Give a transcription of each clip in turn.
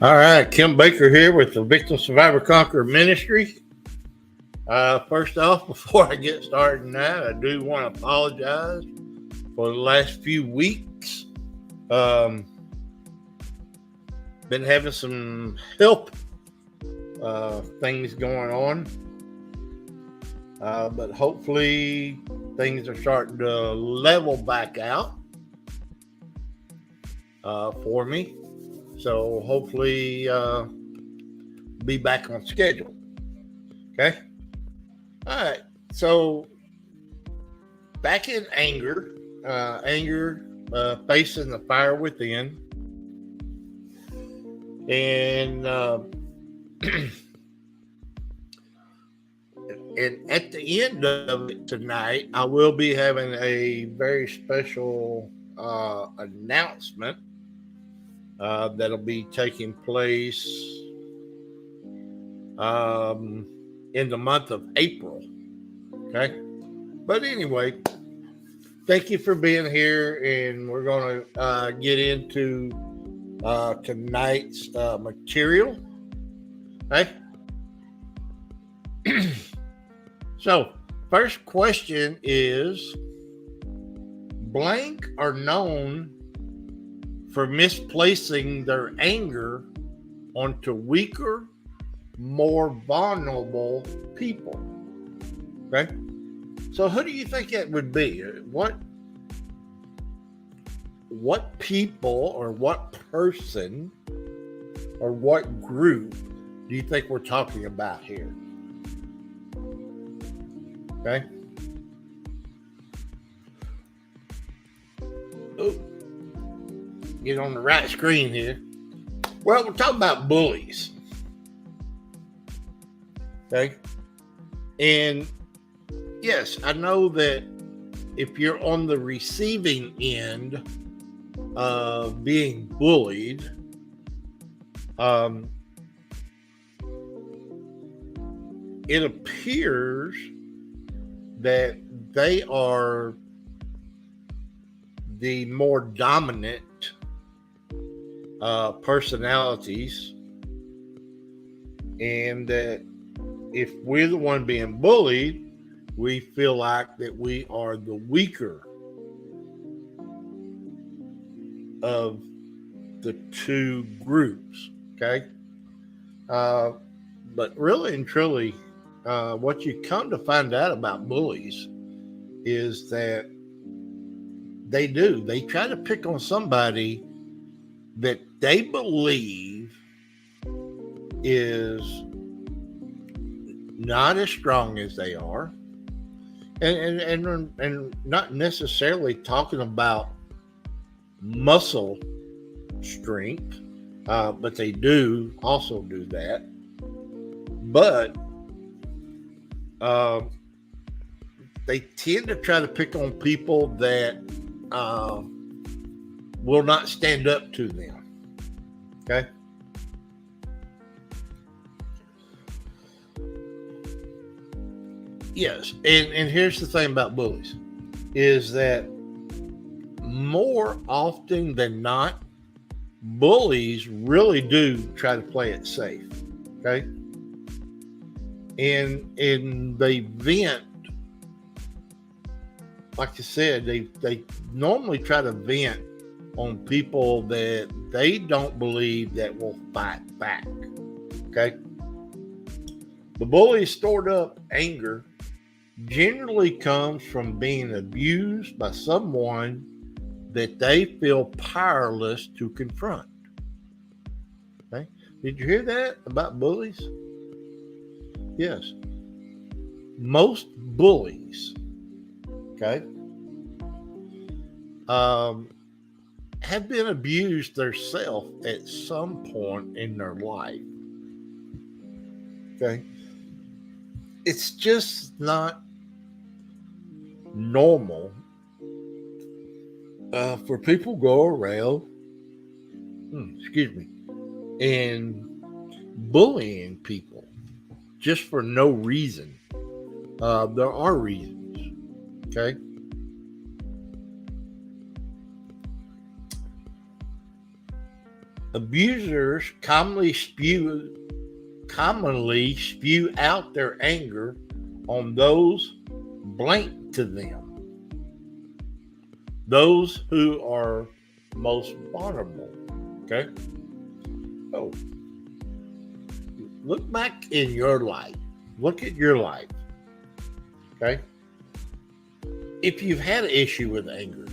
All right, Kim Baker here with the Victim Survivor Conqueror Ministry. First off, before I get started in that, I do want to apologize for the last few weeks. Um, been having some health things going on, but hopefully things are starting to level back out for me. So hopefully be back on schedule. Okay. All right. So back in anger, facing the fire within, and and at the end of it tonight, I will be having a very special announcement that'll be taking place in the month of April. Okay. But anyway, thank you for being here, and we're going to get into tonight's material. Okay. So, first question is: blank are known for misplacing their anger onto weaker, more vulnerable people. Okay. So who do you think that would be? What people or what person or what group do you think we're talking about here? Okay. Oh, get on the right screen here. Well, we're talking about bullies. Okay. And yes, I know that if you're on the receiving end of being bullied, it appears that they are the more dominant personalities, and that if we're the one being bullied, we feel like that we are the weaker of the two groups. Okay. But really and truly, what you come to find out about bullies is that they try to pick on somebody that they believe is not as strong as they are, and not necessarily talking about muscle strength, but they do also do that. But they tend to try to pick on people that will not stand up to them. Okay. Yes, and here's the thing about bullies is that more often than not, bullies really do try to play it safe. Okay. And they vent, like I said, they normally try to vent on people that they don't believe that will fight back. Okay. The bully's stored up anger generally comes from being abused by someone that they feel powerless to confront. Okay. Did you hear that about bullies? Yes. Most bullies, okay, have been abused themselves at some point in their life. Okay. It's just not normal for people go around, excuse me, and bullying people just for no reason. There are reasons. Okay. Abusers commonly spew out their anger on those blank to them, those who are most vulnerable. Okay? So, look back in your life. Look at your life. Okay? If you've had an issue with anger,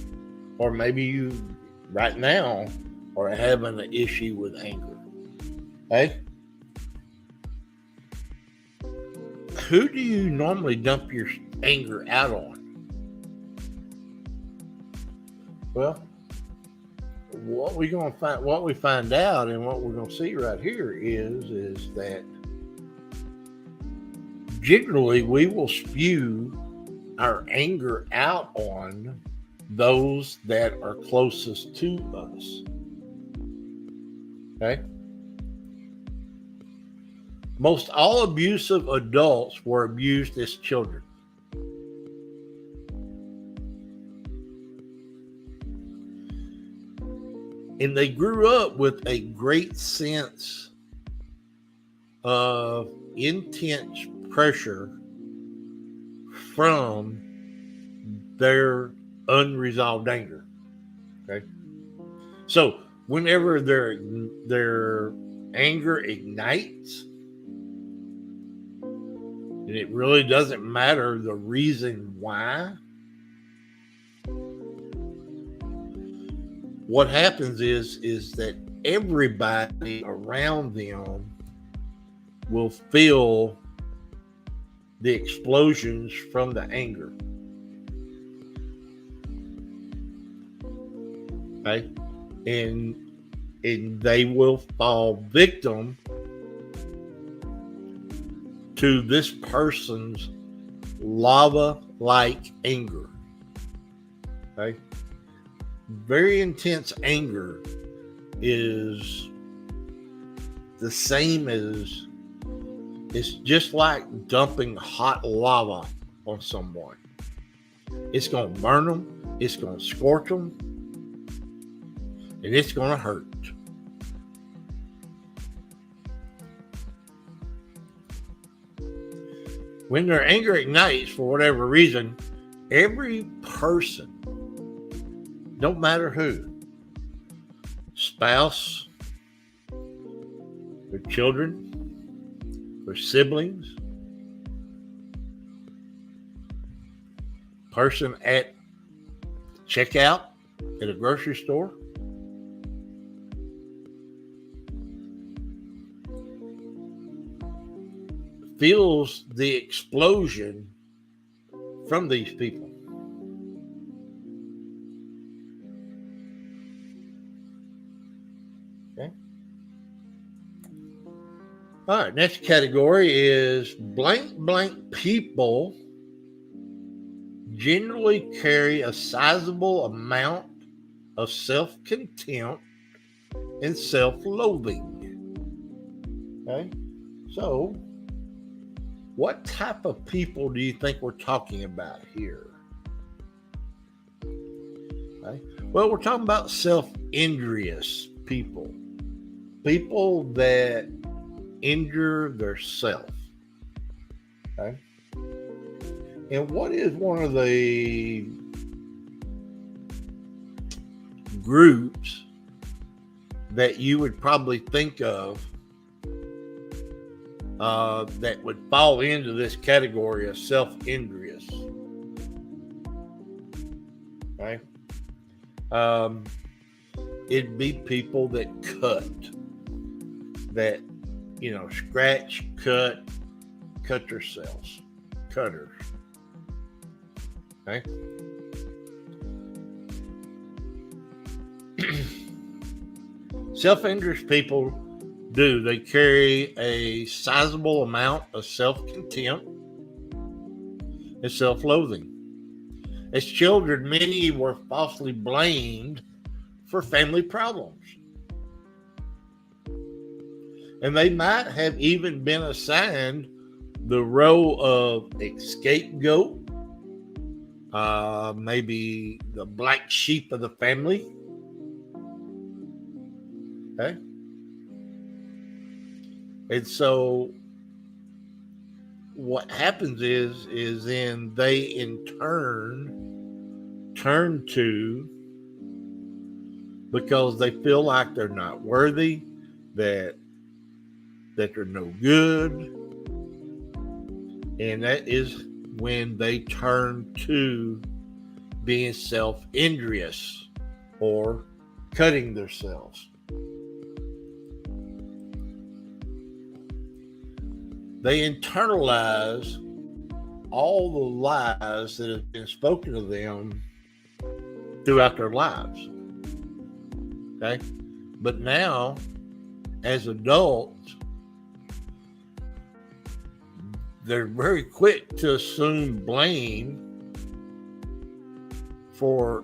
or maybe you right now are having an issue with anger, okay? Who do you normally dump your anger out on? Well, what we find out, and what we're gonna see right here is that generally we will spew our anger out on those that are closest to us. Okay? Most all abusive adults were abused as children. And they grew up with a great sense of intense pressure from their unresolved anger. Okay. So whenever their anger ignites, and it really doesn't matter the reason why, what happens is that everybody around them will feel the explosions from the anger. Okay? And they will fall victim to this person's lava-like anger. Okay? Very intense anger is the same as, it's just like dumping hot lava on someone. It's going to burn them, it's going to scorch them, and it's going to hurt. When their anger ignites for whatever reason, every person, no matter who, spouse, their children, their siblings, person at checkout at a grocery store, feels the explosion from these people. Okay. All right, next category is blank people generally carry a sizable amount of self-contempt and self-loathing. Okay, so what type of people do you think we're talking about here? Okay. Well, we're talking about self-injurious people, people that injure their self. Okay. And what is one of the groups that you would probably think of that would fall into this category of self-injurious? Okay. It'd be people that cut, that, scratch, cut themselves, cutters. Okay. Self-injurious people they carry a sizable amount of self-contempt and self-loathing. As children, many were falsely blamed for family problems. And they might have even been assigned the role of scapegoat, maybe the black sheep of the family. Okay. And so what happens is then they in turn to, because they feel like they're not worthy, that they're no good, and that is when they turn to being self-injurious or cutting themselves. They internalize all the lies that have been spoken to them throughout their lives. Okay? But now, as adults, they're very quick to assume blame for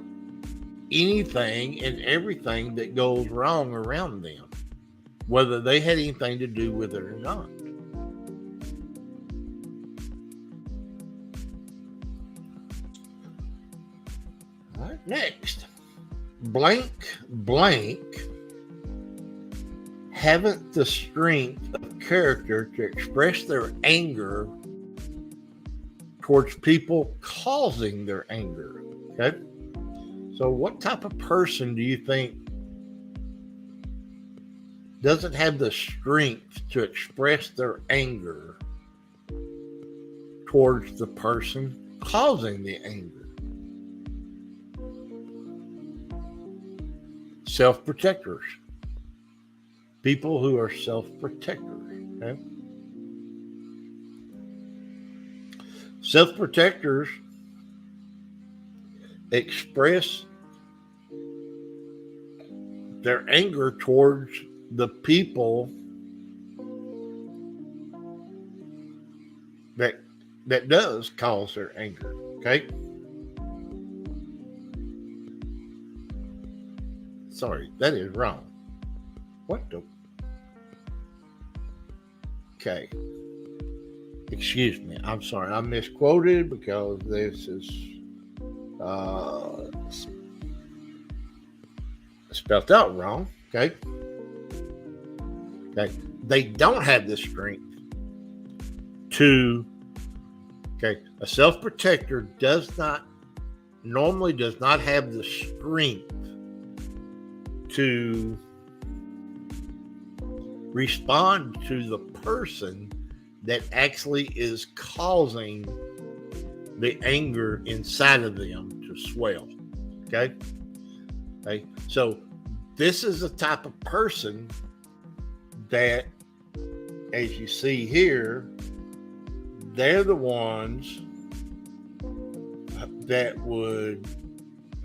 anything and everything that goes wrong around them, whether they had anything to do with it or not. All right, next. Blank haven't the strength of character to express their anger towards people causing their anger. Okay? So what type of person do you think doesn't have the strength to express their anger towards the person causing the anger? Self-protectors. People who are self-protectors. Okay? Self-protectors express their anger towards the people that does cause their anger. Okay? Sorry, that is wrong. What the? Okay. Excuse me. I'm sorry. I misquoted because this is spelled out wrong. Okay. Okay. They don't have the strength to. Okay. A self-protector normally does not have the strength to respond to the person that actually is causing the anger inside of them to swell. Okay? Okay. So this is the type of person that, as you see here, they're the ones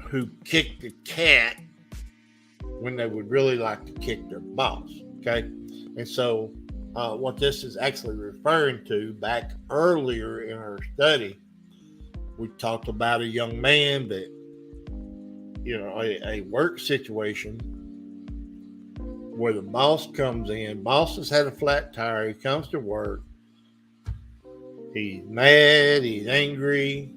who kick the cat when they would really like to kick their boss. Okay. And so what this is actually referring to, back earlier in our study, we talked about a young man that, a work situation where the boss comes in. Boss has had a flat tire. He comes to work. He's mad. He's angry.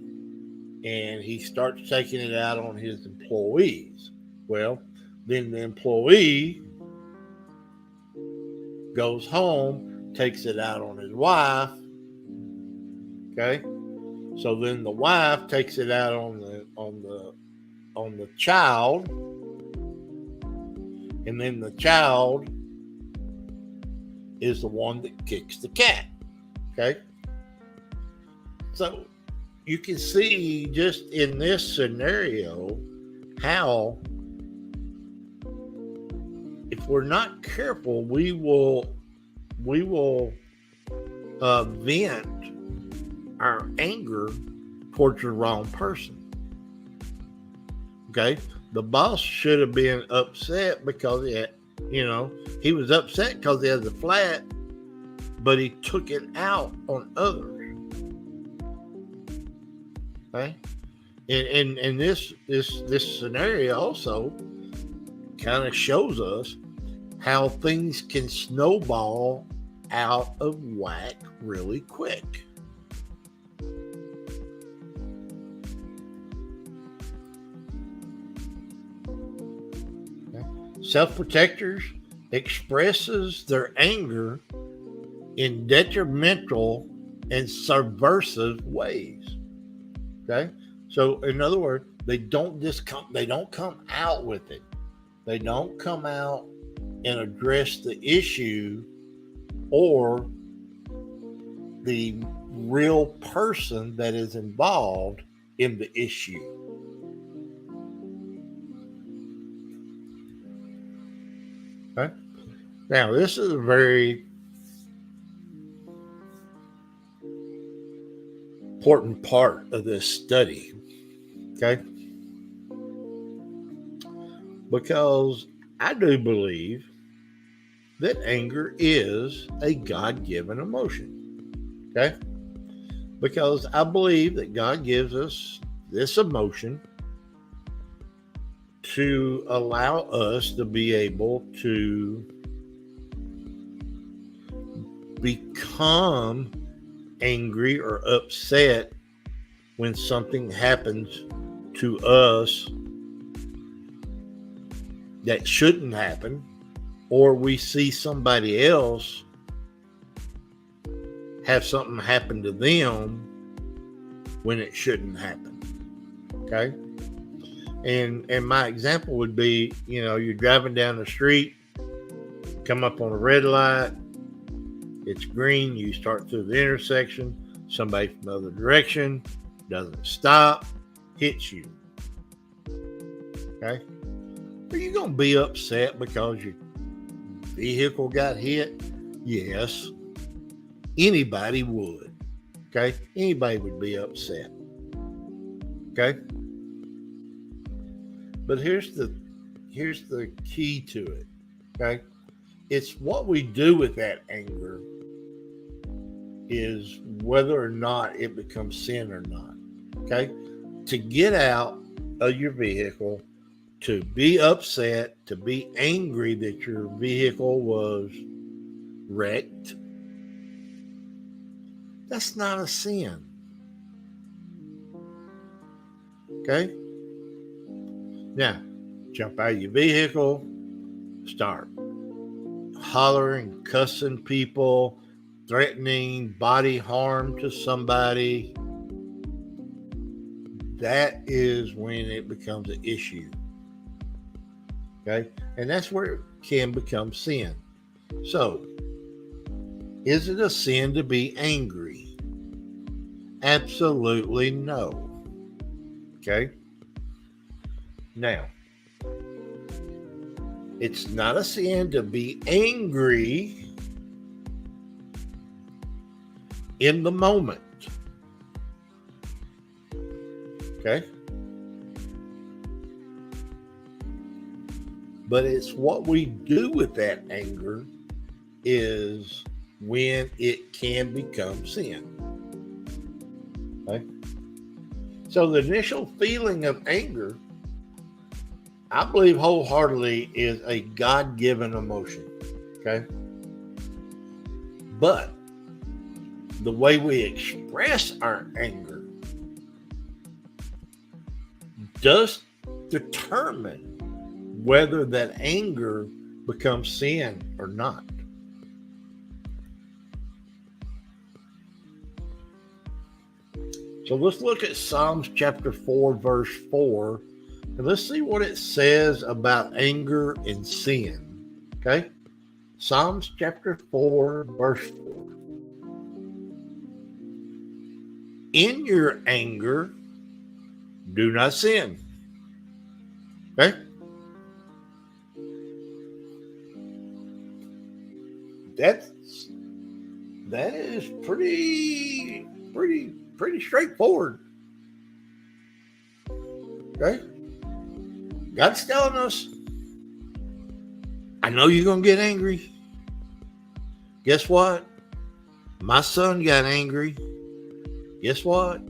And he starts taking it out on his employees. Well, then the employee goes home, takes it out on his wife. Okay, so then the wife takes it out on the child, and then the child is the one that kicks the cat. Okay, so you can see just in this scenario how, if we're not careful, we will vent our anger towards the wrong person. Okay, the boss should have been upset because he was upset because he has a flat, but he took it out on others. Okay, and this scenario also kind of shows us how things can snowball out of whack really quick. Okay. Self-protectors expresses their anger in detrimental and subversive ways. Okay? So in other words, they don't come out with it. They don't come out and address the issue or the real person that is involved in the issue. Okay? Now, this is a very important part of this study. Okay? Because I do believe that anger is a God-given emotion. Okay? Because I believe that God gives us this emotion to allow us to be able to become angry or upset when something happens to us that shouldn't happen, or we see somebody else have something happen to them when it shouldn't happen. Okay? And my example would be, you're driving down the street, come up on a red light, it's green, you start through the intersection, somebody from the other direction doesn't stop, hits you. Okay? Are you going to be upset because your vehicle got hit? Yes. Anybody would. Okay? Anybody would be upset. Okay? But here's the key to it. Okay? It's what we do with that anger is whether or not it becomes sin or not. Okay? To get out of your vehicle, to be upset, to be angry that your vehicle was wrecked, that's not a sin. Okay? Now, jump out of your vehicle, start hollering, cussing people, threatening body harm to somebody. That is when it becomes an issue. Okay? And that's where it can become sin. So, is it a sin to be angry? Absolutely no. Okay? Now, it's not a sin to be angry in the moment. Okay? But it's what we do with that anger is when it can become sin. Okay? So the initial feeling of anger, I believe wholeheartedly, is a God-given emotion. Okay? But the way we express our anger does determine whether that anger becomes sin or not. So let's look at Psalms chapter 4, verse 4, and let's see what it says about anger and sin. Okay? Psalms chapter 4, verse 4. In your anger, do not sin. Okay? That is pretty straightforward. Okay? God's telling us, I know you're going to get angry. Guess what? My son got angry. Guess what?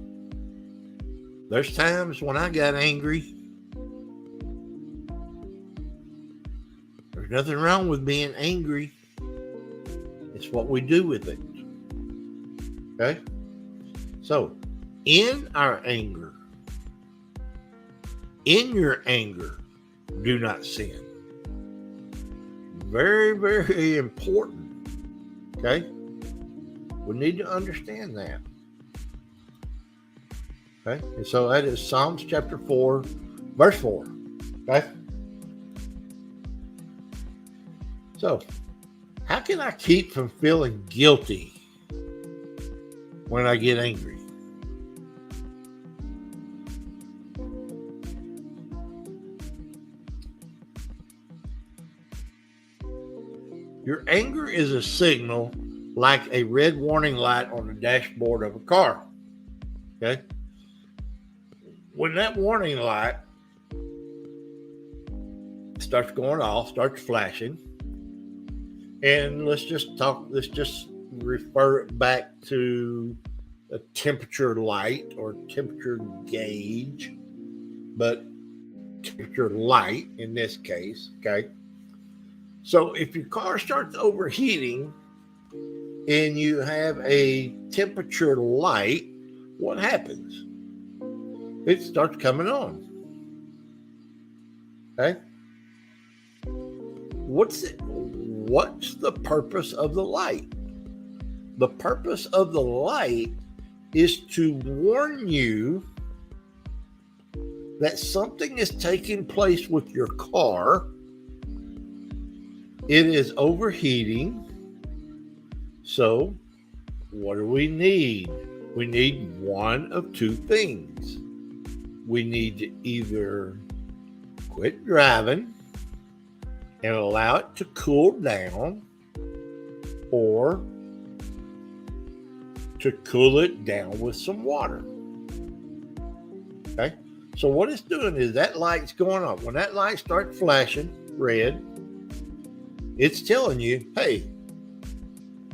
There's times when I got angry. There's nothing wrong with being angry. It's what we do with it. Okay? So, in our anger, in your anger, do not sin. Very, very important. Okay? We need to understand that. Okay, and so that is Psalms chapter 4, verse 4. Okay, so how can I keep from feeling guilty when I get angry? Your anger is a signal like a red warning light on the dashboard of a car. Okay? When that warning light starts going off, starts flashing, and let's just refer it back to a temperature light or temperature gauge, but temperature light in this case, okay? So if your car starts overheating and you have a temperature light, what happens? It starts coming on. Okay? What's the purpose of the light? The purpose of the light is to warn you that something is taking place with your car. It is overheating. So, what do we need? We need one of two things. We need to either quit driving and allow it to cool down, or to cool it down with some water. Okay? So what it's doing is that light's going off. When that light starts flashing red, it's telling you, hey,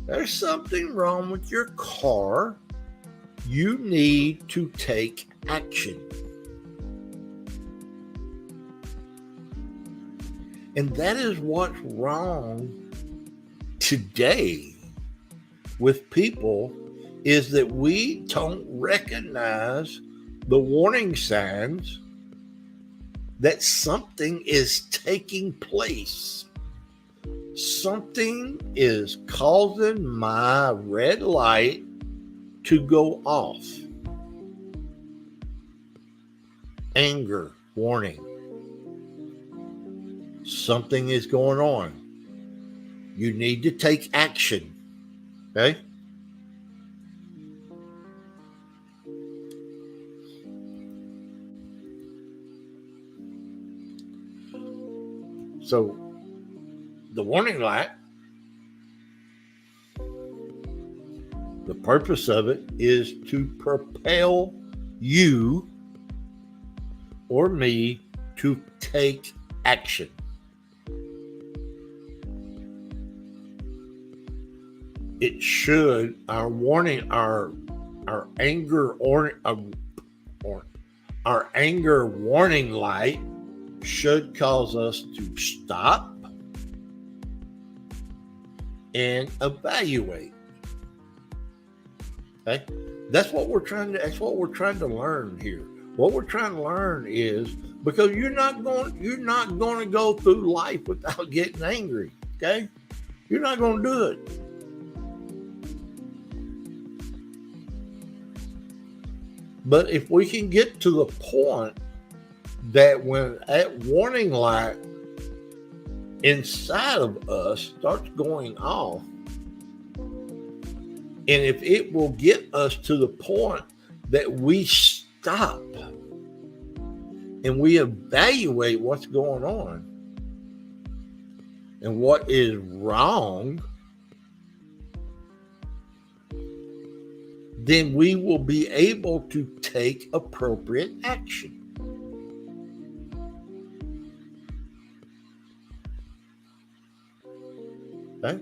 there's something wrong with your car. You need to take action. And that is what's wrong today with people, is that we don't recognize the warning signs that something is taking place. Something is causing my red light to go off. Anger warning. Something is going on. You need to take action. Okay? So, the warning light, the purpose of it is to propel you or me to take action. It should, our warning, our anger or our anger warning light should cause us to stop and evaluate. Okay, that's what we're trying to learn here. What we're trying to learn is, because you're not going to go through life without getting angry. Okay, you're not going to do it. But if we can get to the point that when that warning light inside of us starts going off, and if it will get us to the point that we stop and we evaluate what's going on and what is wrong, then we will be able to take appropriate action. Okay?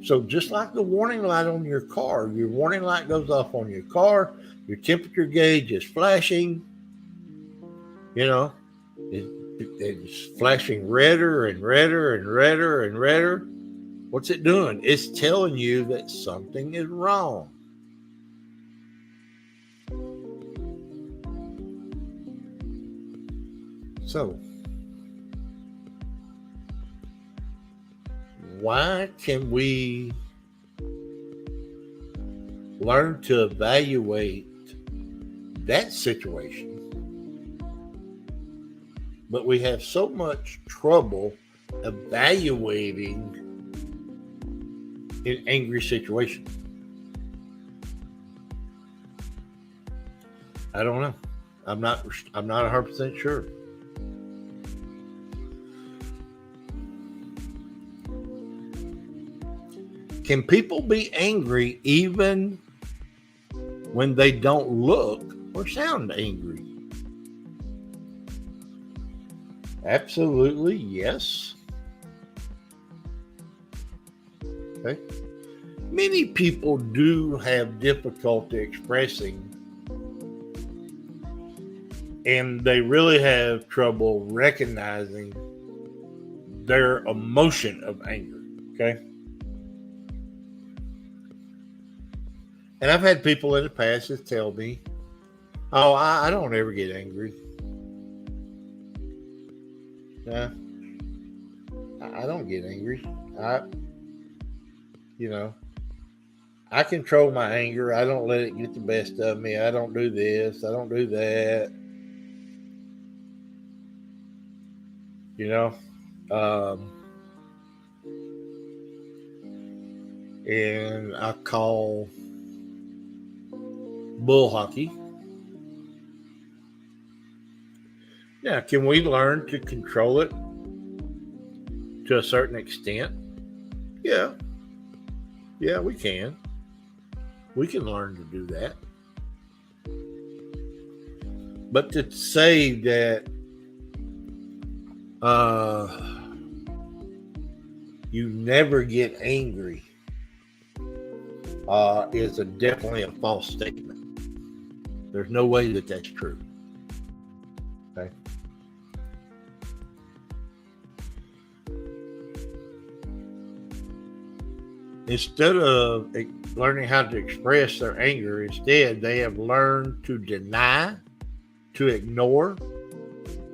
So just like the warning light on your car, your warning light goes off on your car, your temperature gauge is flashing, it's flashing redder and redder and redder and redder. What's it doing? It's telling you that something is wrong. So, why can we learn to evaluate that situation. But we have so much trouble evaluating in angry situations. I don't know. I'm not 100% sure. Can people be angry even when they don't look or sound angry? Absolutely, yes. Okay. Many people do have difficulty expressing, and they really have trouble recognizing their emotion of anger. Okay. And I've had people in the past that tell me, oh, I don't ever get angry. Nah, I don't get angry. I control my anger. I don't let it get the best of me. I don't do this. I don't do that. And I call bull hockey. Now, can we learn to control it to a certain extent? Yeah. Yeah, we can. We can learn to do that. But to say that you never get angry is definitely a false statement. There's no way that that's true. Okay. Instead of learning how to express their anger, instead they have learned to deny, to ignore,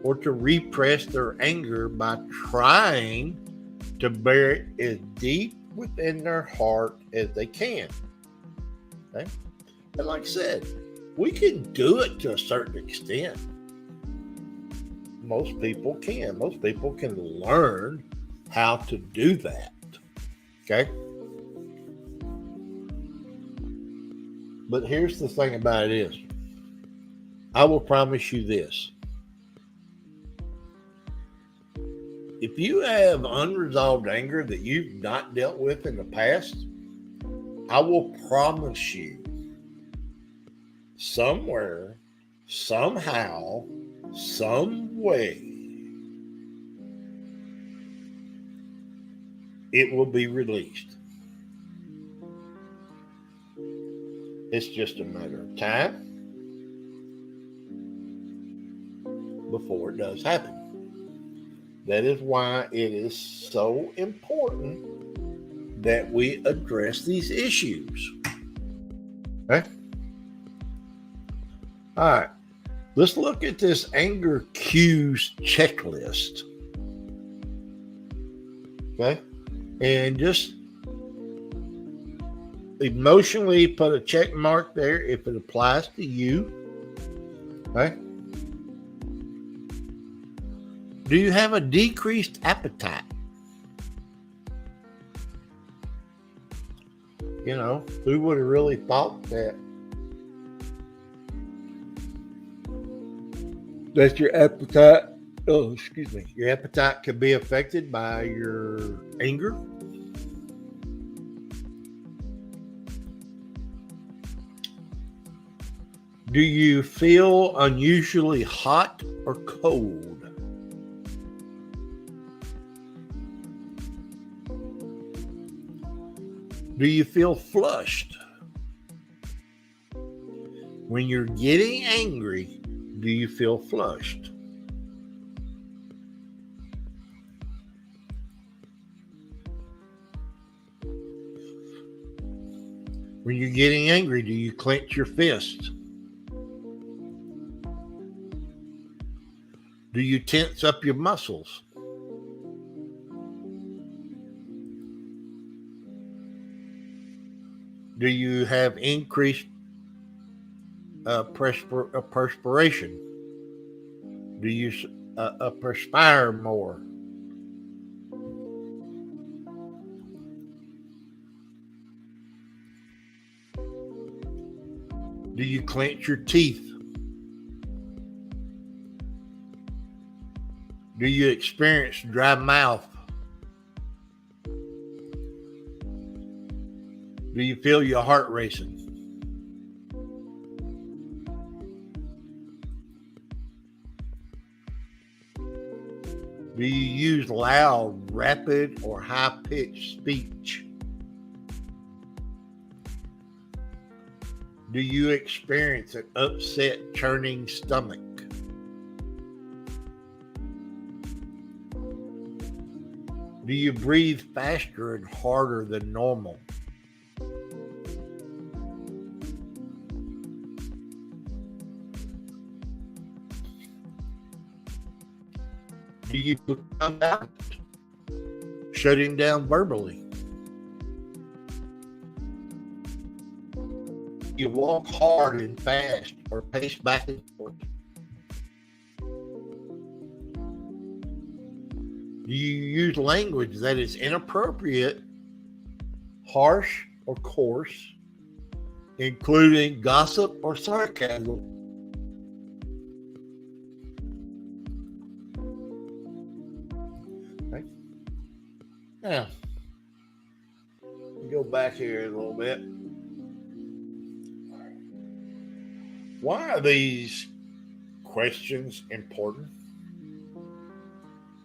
or to repress their anger by trying to bury it as deep within their heart as they can. Okay? And like I said, we can do it to a certain extent. Most people can. Most people can learn how to do that. Okay? But here's the thing about it is, I will promise you this. If you have unresolved anger that you've not dealt with in the past, I will promise you somewhere, somehow, some way, it will be released. It's just a matter of time before it does happen. That is why it is so important that we address these issues. Okay? All right. Let's look at this anger cues checklist. Okay? And just emotionally put a check mark there if it applies to you. Okay? Do you have a decreased appetite? Who would have really thought that your appetite, your appetite could be affected by your anger? Do you feel unusually hot or cold? Do you feel flushed? When you're getting angry, do you feel flushed? When you're getting angry, do you clench your fist? Do you tense up your muscles? Do you have increased perspiration? Do you perspire more? Do you clench your teeth? Do you experience dry mouth? Do you feel your heart racing? Do you use loud, rapid, or high-pitched speech? Do you experience an upset, churning stomach? Do you breathe faster and harder than normal? Do you become out, shutting down verbally? Do you walk hard and fast or pace back and forth? Do you use language that is inappropriate, harsh, or coarse, including gossip or sarcasm? Okay. Now, go back here a little bit. Why are these questions important?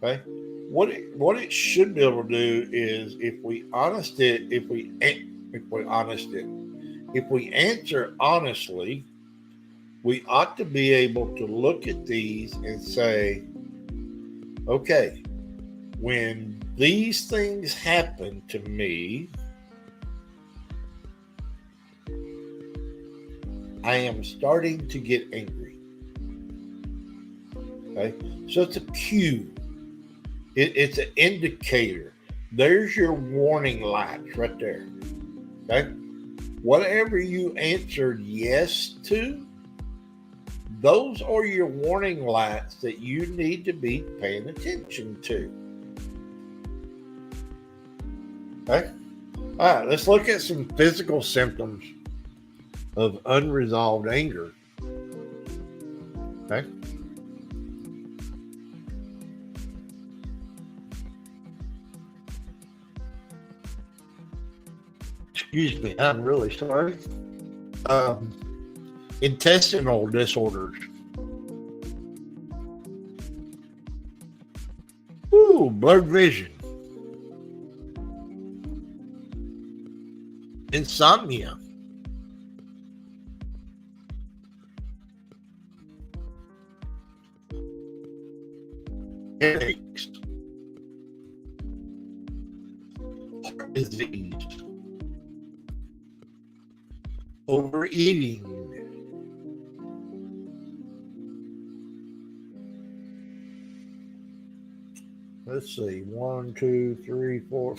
Okay. What it should be able to do is if we answer honestly, we ought to be able to look at these and say, okay, when these things happen to me, I am starting to get angry. Okay, so it's a cue. It's an indicator. There's your warning lights right there. Okay, whatever you answered yes to, those are your warning lights that you need to be paying attention to. Okay, all right. Let's look at some physical symptoms of unresolved anger. Okay. Excuse me, I'm really sorry. Intestinal disorders. Ooh, blurred vision. Insomnia. Headaches. Heart disease. Overeating. Let's see. 1, 2, 3, 4.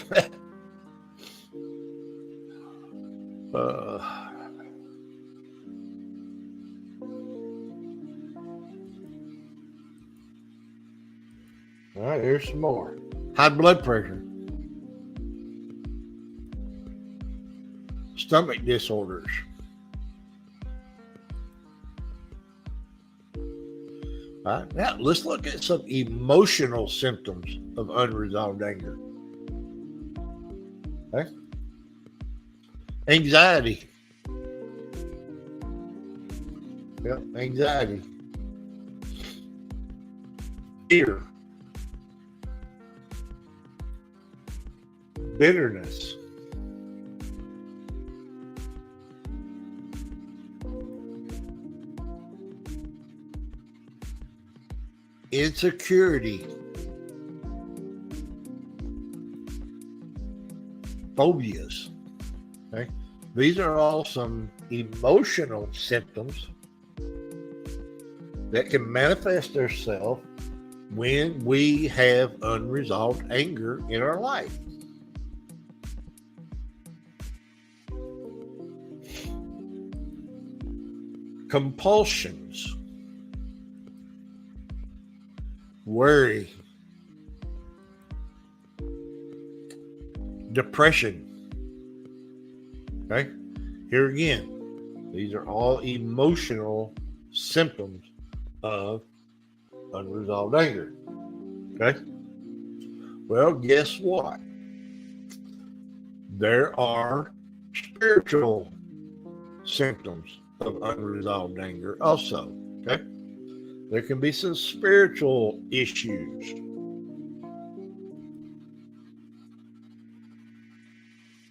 All right, here's some more. High blood pressure. Stomach disorders. All right, now let's look at some emotional symptoms of unresolved anger. Okay. Anxiety. Yep, anxiety. Fear. Bitterness. Insecurity. Phobias. Okay. These are all some emotional symptoms that can manifest themselves when we have unresolved anger in our life. compulsions, worry, depression. Okay? Here again, these are all emotional symptoms of unresolved anger. Okay? Well, guess what? There are spiritual symptoms of unresolved anger also. Okay? There can be some spiritual issues.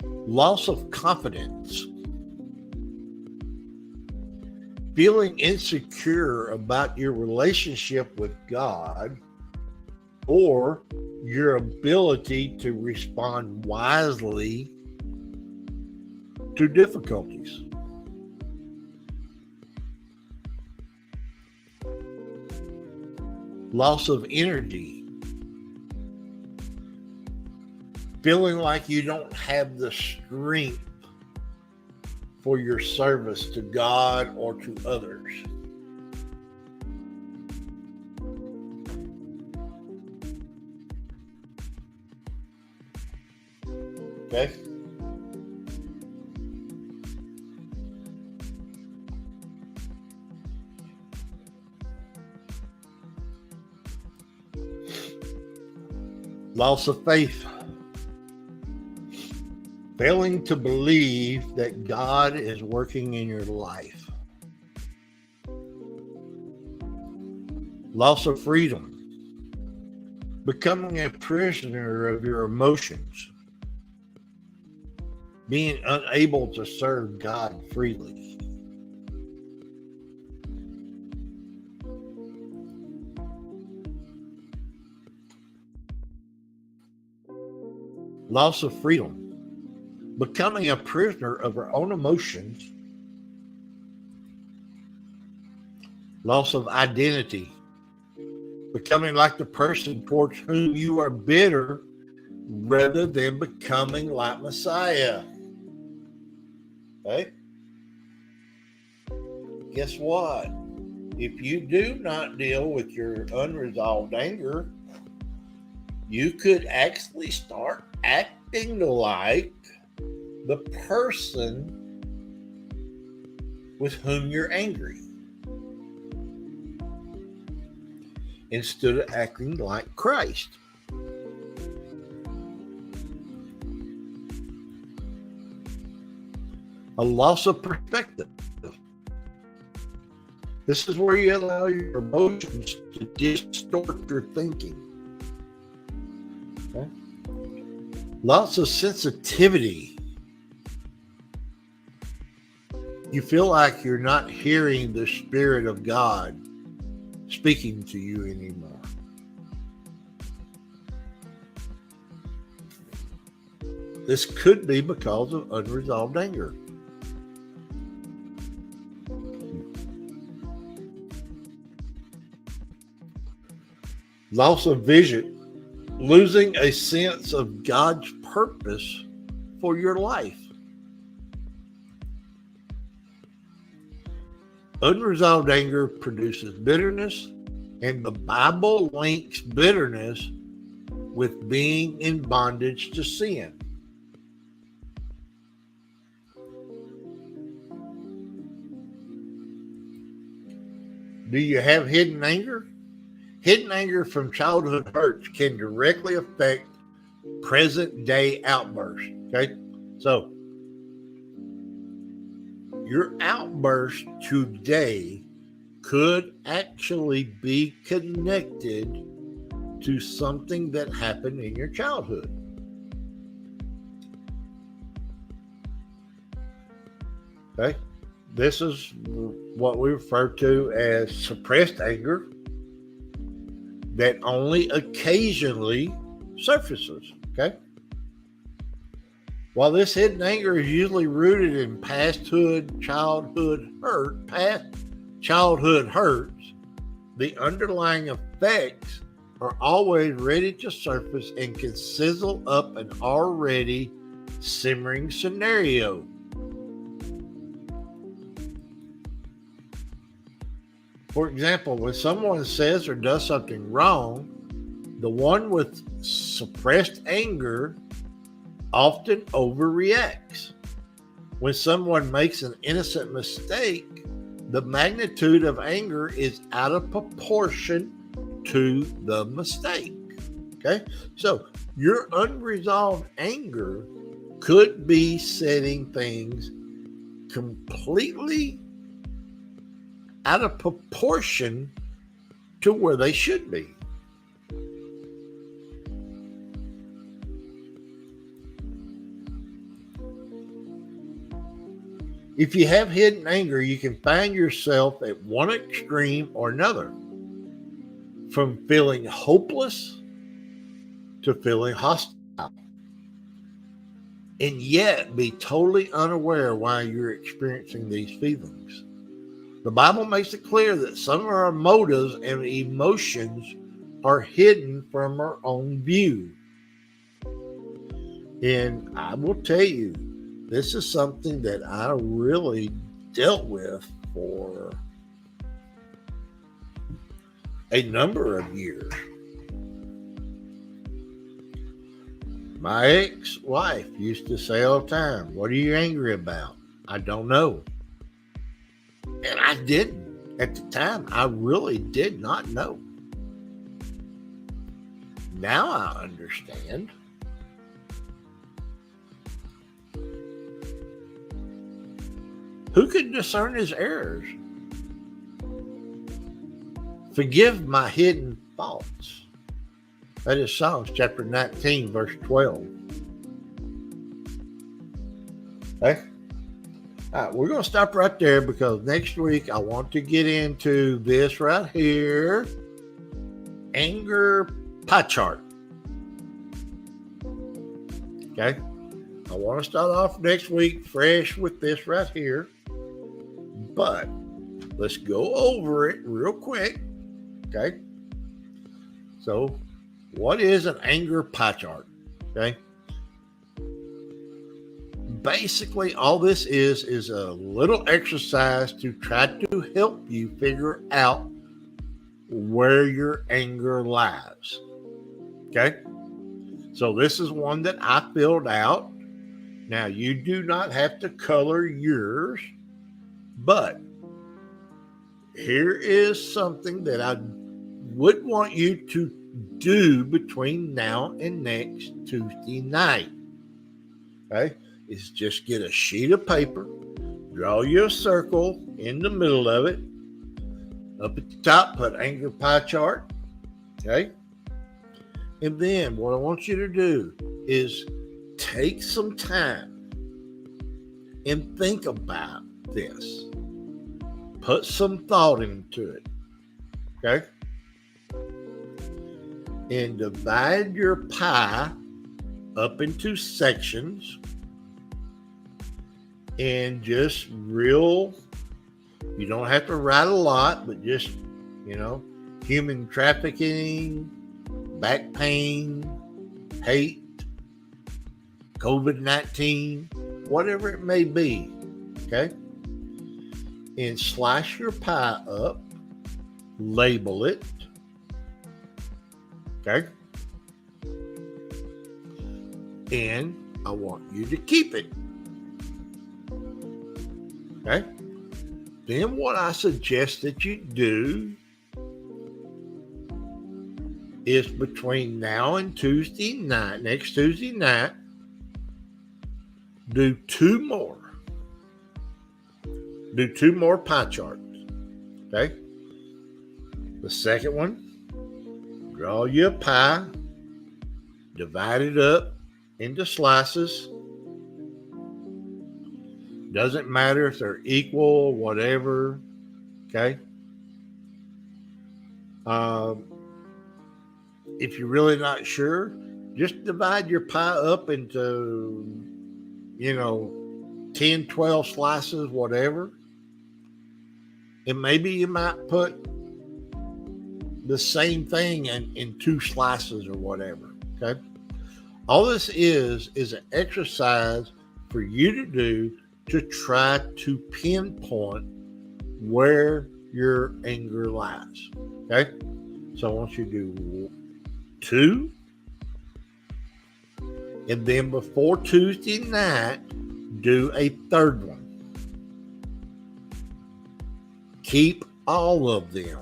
Loss of confidence. Feeling insecure about your relationship with God or your ability to respond wisely to difficulties. Loss of energy. Feeling like you don't have the strength for your service to God or to others. Okay? Loss of faith. Failing to believe that God is working in your life. Loss of freedom. Becoming a prisoner of your emotions. Being unable to serve God freely. Loss of freedom. Becoming a prisoner of our own emotions. Loss of identity. Becoming like the person towards whom you are bitter rather than becoming like Messiah. Okay? Guess what? If you do not deal with your unresolved anger, you could actually start acting like the person with whom you're angry instead of acting like Christ. A loss of perspective. This is where you allow your emotions to distort your thinking. Okay? Lots of sensitivity. You feel like you're not hearing the Spirit of God speaking to you anymore. This could be because of unresolved anger. Loss of vision, losing a sense of God's purpose for your life. Unresolved anger produces bitterness, and the Bible links bitterness with being in bondage to sin. Do you have hidden anger? Hidden anger from childhood hurts can directly affect present day outbursts. Okay? So, your outburst today could actually be connected to something that happened in your childhood. Okay? This is what we refer to as suppressed anger that only occasionally surfaces. Okay? While this hidden anger is usually rooted in past childhood hurts, the underlying effects are always ready to surface and can sizzle up an already simmering scenario. For example, when someone says or does something wrong, the one with suppressed anger often overreacts. When someone makes an innocent mistake, the magnitude of anger is out of proportion to the mistake. Okay? So your unresolved anger could be setting things completely out of proportion to where they should be. If you have hidden anger, you can find yourself at one extreme or another, from feeling hopeless to feeling hostile, and yet be totally unaware why you're experiencing these feelings. The Bible makes it clear that some of our motives and emotions are hidden from our own view. And I will tell you, this is something that I really dealt with for a number of years. My ex-wife used to say all the time, "What are you angry about?" "I don't know." And I didn't. At the time, I really did not know. Now I understand. Who can discern his errors? Forgive my hidden faults. That is Psalms chapter 19, verse 12. Okay? All right, we're going to stop right there because next week I want to get into this right here. Anger pie chart. Okay? I want to start off next week fresh with this right here. But let's go over it real quick. Okay? So, what is an anger pie chart? Okay? Basically, all this is a little exercise to try to help you figure out where your anger lies. Okay? So, this is one that I filled out. Now, you do not have to color yours, but here is something that I would want you to do between now and next Tuesday night. Okay? Is just get a sheet of paper, draw you a circle in the middle of it. Up at the top, put anger pie chart. Okay? And then what I want you to do is take some time and think about this. Put some thought into it. Okay? And divide your pie up into sections. And just you don't have to write a lot, but just, human trafficking, back pain, hate, COVID-19, whatever it may be. Okay? And slice your pie up, label it. Okay? And I want you to keep it. Okay? Then what I suggest that you do is between now and next Tuesday night, do two more pie charts. Okay? The second one, draw you a pie, divide it up into slices. Doesn't matter if they're equal, whatever. Okay? If you're really not sure, just divide your pie up into, 10, 12 slices, whatever. And maybe you might put the same thing in two slices or whatever. Okay? All this is an exercise for you to do to try to pinpoint where your anger lies. Okay? So I want you to do 2. And then before Tuesday night, do a 3rd one. Keep all of them.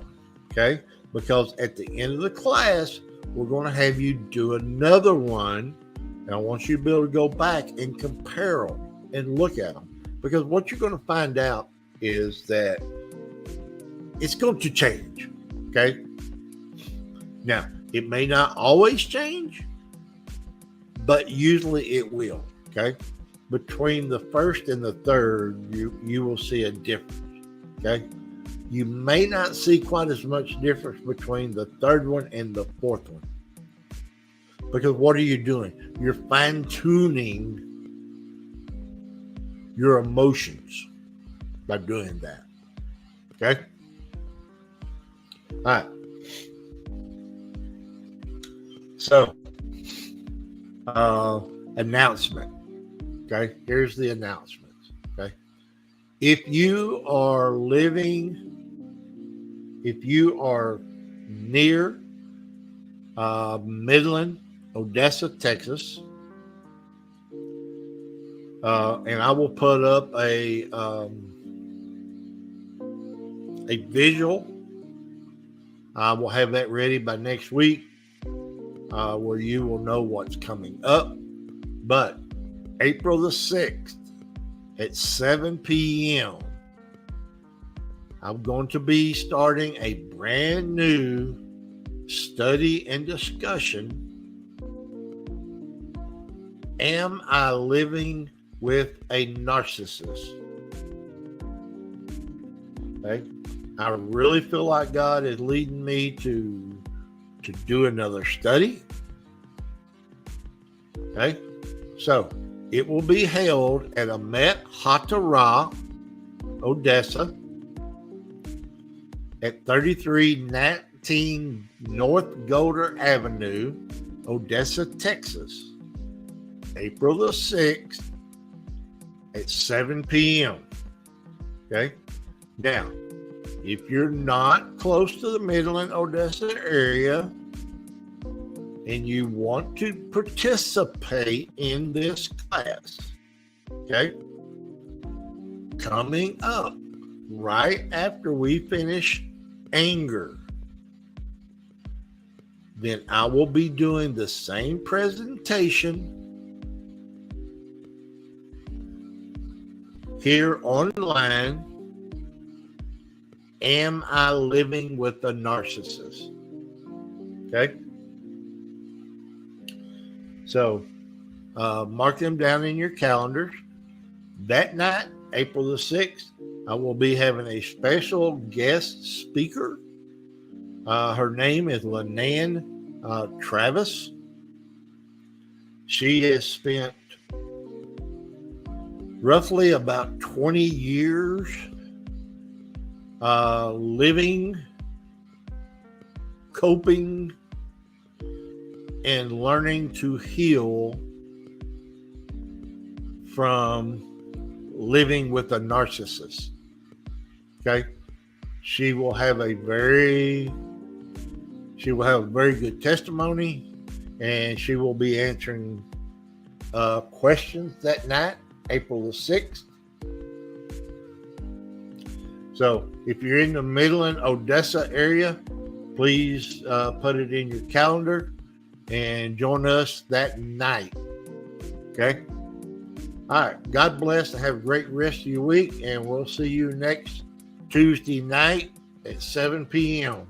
Okay? Because at the end of the class, we're going to have you do another one. And I want you to be able to go back and compare them and look at them. Because what you're going to find out is that it's going to change. Okay? Now, it may not always change, but usually it will. Okay? Between the 1st and the 3rd, you will see a difference. Okay? You may not see quite as much difference between the 3rd one and the 4th one. Because what are you doing? You're fine-tuning your emotions by doing that. Okay? All right. So, announcement. Okay? Here's the announcements. Okay? If you are near Midland, Odessa, Texas, and I will put up a visual. I will have that ready by next week, where you will know what's coming up. But April the 6th at 7 p.m., I'm going to be starting a brand new study and discussion. Am I living with a narcissist? Okay. I really feel like God is leading me to do another study. Okay. So it will be held at Amet HaTorah, Odessa, at 3319 North Golder Avenue, Odessa, Texas, April the 6th at 7 p.m. Okay? Now, if you're not close to the Midland, Odessa area and you want to participate in this class, okay, coming up right after we finish anger, then I will be doing the same presentation here online. Am I living with a narcissist? Okay. So mark them down in your calendars. That night, April the 6th, I will be having a special guest speaker. Her name is Lenan Travis. She has spent roughly about 20 years living, coping, and learning to heal from living with a narcissist. Okay. She will have a very good testimony, and she will be answering questions that night, April the 6th. So if you're in the Midland, Odessa area, please put it in your calendar and join us that night. Okay? All right. God bless and have a great rest of your week, and we'll see you next Tuesday night at 7 p.m.